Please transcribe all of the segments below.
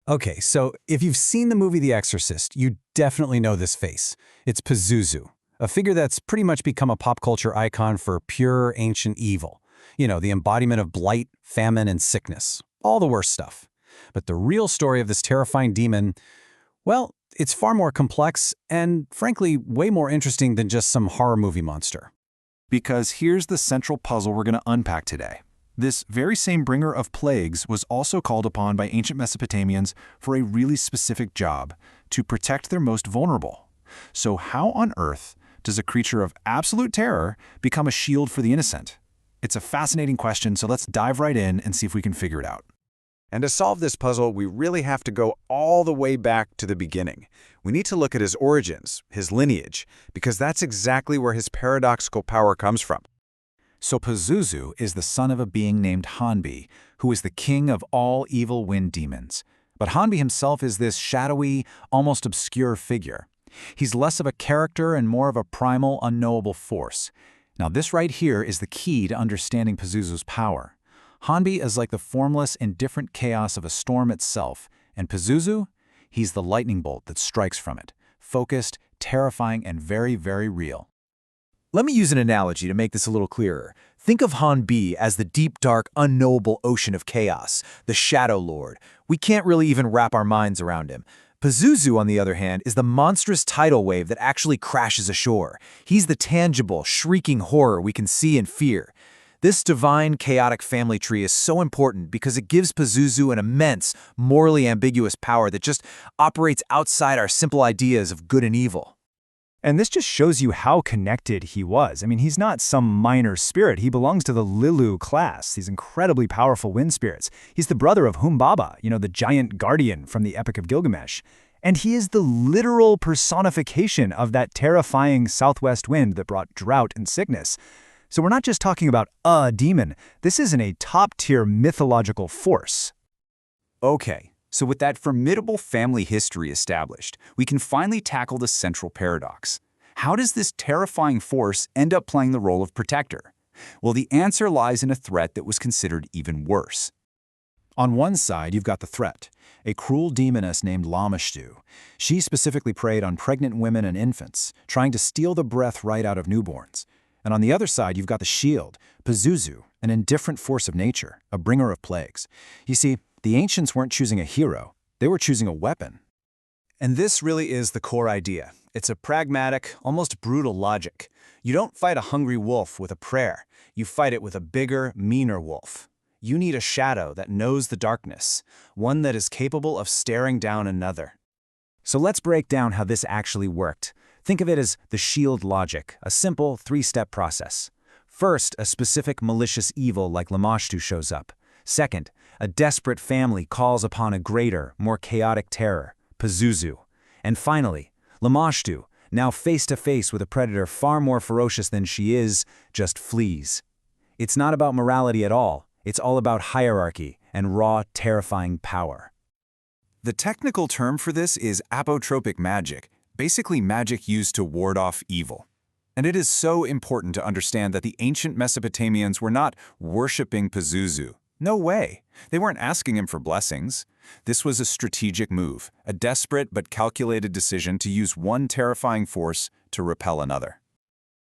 Okay, so if you've seen the movie The Exorcist, you definitely know this face. It's Pazuzu, a figure that's pretty much become a pop culture icon for pure ancient evil. You know, the embodiment of blight, famine, and sickness. All the worst stuff. But the real story of this terrifying demon, well, it's far more complex and, frankly, way more interesting than just some horror movie monster. Because here's the central puzzle we're going to unpack today. This very same bringer of plagues was also called upon by ancient Mesopotamians for a really specific job, to protect their most vulnerable. So how on earth does a creature of absolute terror become a shield for the innocent? It's a fascinating question, so let's dive right in and see if we can figure it out. And to solve this puzzle, we really have to go all the way back to the beginning. We need to look at his origins, his lineage, because that's exactly where his paradoxical power comes from. So Pazuzu is the son of a being named Hanbi, who is the king of all evil wind demons. But Hanbi himself is this shadowy, almost obscure figure. He's less of a character and more of a primal, unknowable force. Now this right here is the key to understanding Pazuzu's power. Hanbi is like the formless, indifferent chaos of a storm itself, and Pazuzu, he's the lightning bolt that strikes from it, focused, terrifying, and very, very real. Let me use an analogy to make this a little clearer. Think of Hanbi as the deep, dark, unknowable ocean of chaos, the Shadow Lord. We can't really even wrap our minds around him. Pazuzu, on the other hand, is the monstrous tidal wave that actually crashes ashore. He's the tangible, shrieking horror we can see and fear. This divine, chaotic family tree is so important because it gives Pazuzu an immense, morally ambiguous power that just operates outside our simple ideas of good and evil. And this just shows you how connected he was. I mean, he's not some minor spirit. He belongs to the Lilu class, these incredibly powerful wind spirits. He's the brother of Humbaba, the giant guardian from the Epic of Gilgamesh. And he is the literal personification of that terrifying southwest wind that brought drought and sickness. So we're not just talking about a demon. This isn't a top-tier mythological force. Okay. So with that formidable family history established, we can finally tackle the central paradox. How does this terrifying force end up playing the role of protector? Well, the answer lies in a threat that was considered even worse. On one side, you've got the threat, a cruel demoness named Lamashtu. She specifically preyed on pregnant women and infants, trying to steal the breath right out of newborns. And on the other side, you've got the shield, Pazuzu, an indifferent force of nature, a bringer of plagues. You see, the ancients weren't choosing a hero, they were choosing a weapon. And this really is the core idea. It's a pragmatic, almost brutal logic. You don't fight a hungry wolf with a prayer. You fight it with a bigger, meaner wolf. You need a shadow that knows the darkness, one that is capable of staring down another. So let's break down how this actually worked. Think of it as the shield logic, a simple three-step process. First, a specific malicious evil like Lamashtu shows up. Second, a desperate family calls upon a greater, more chaotic terror, Pazuzu. And finally, Lamashtu, now face-to-face with a predator far more ferocious than she is, just flees. It's not about morality at all. It's all about hierarchy and raw, terrifying power. The technical term for this is apotropic magic, basically magic used to ward off evil. And it is so important to understand that the ancient Mesopotamians were not worshipping Pazuzu. No way. They weren't asking him for blessings. This was a strategic move, a desperate but calculated decision to use one terrifying force to repel another.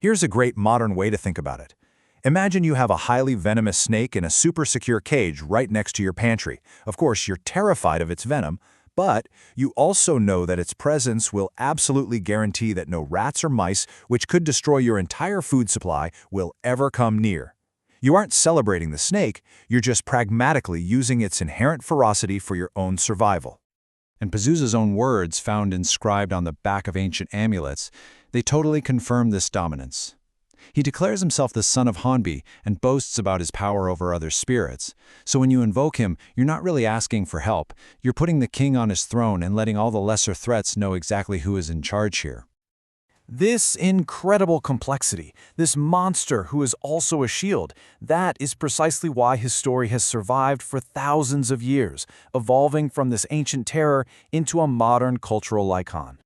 Here's a great modern way to think about it. Imagine you have a highly venomous snake in a super secure cage right next to your pantry. Of course, you're terrified of its venom, but you also know that its presence will absolutely guarantee that no rats or mice, which could destroy your entire food supply, will ever come near. You aren't celebrating the snake, you're just pragmatically using its inherent ferocity for your own survival. And Pazuzu's own words, found inscribed on the back of ancient amulets, they totally confirm this dominance. He declares himself the son of Hanbi and boasts about his power over other spirits. So when you invoke him, you're not really asking for help. You're putting the king on his throne and letting all the lesser threats know exactly who is in charge here. This incredible complexity, this monster who is also a shield, that is precisely why his story has survived for thousands of years, evolving from this ancient terror into a modern cultural icon.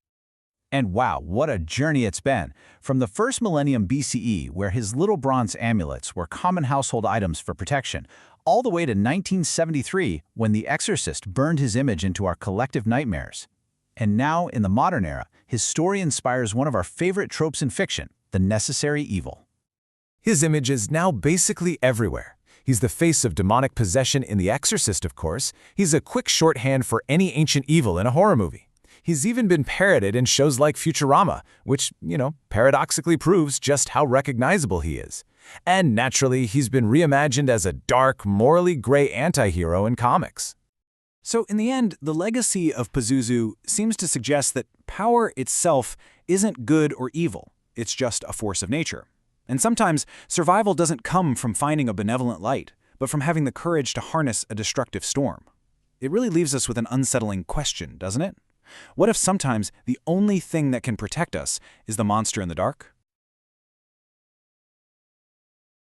And wow, what a journey it's been. From the first millennium BCE, where his little bronze amulets were common household items for protection, all the way to 1973, when The Exorcist burned his image into our collective nightmares. And now, in the modern era, his story inspires one of our favorite tropes in fiction, the necessary evil. His image is now basically everywhere. He's the face of demonic possession in The Exorcist, of course. He's a quick shorthand for any ancient evil in a horror movie. He's even been parodied in shows like Futurama, which, paradoxically proves just how recognizable he is. And naturally, he's been reimagined as a dark, morally gray anti-hero in comics. So in the end, the legacy of Pazuzu seems to suggest that power itself isn't good or evil. It's just a force of nature. And sometimes, survival doesn't come from finding a benevolent light, but from having the courage to harness a destructive storm. It really leaves us with an unsettling question, doesn't it? What if sometimes the only thing that can protect us is the monster in the dark?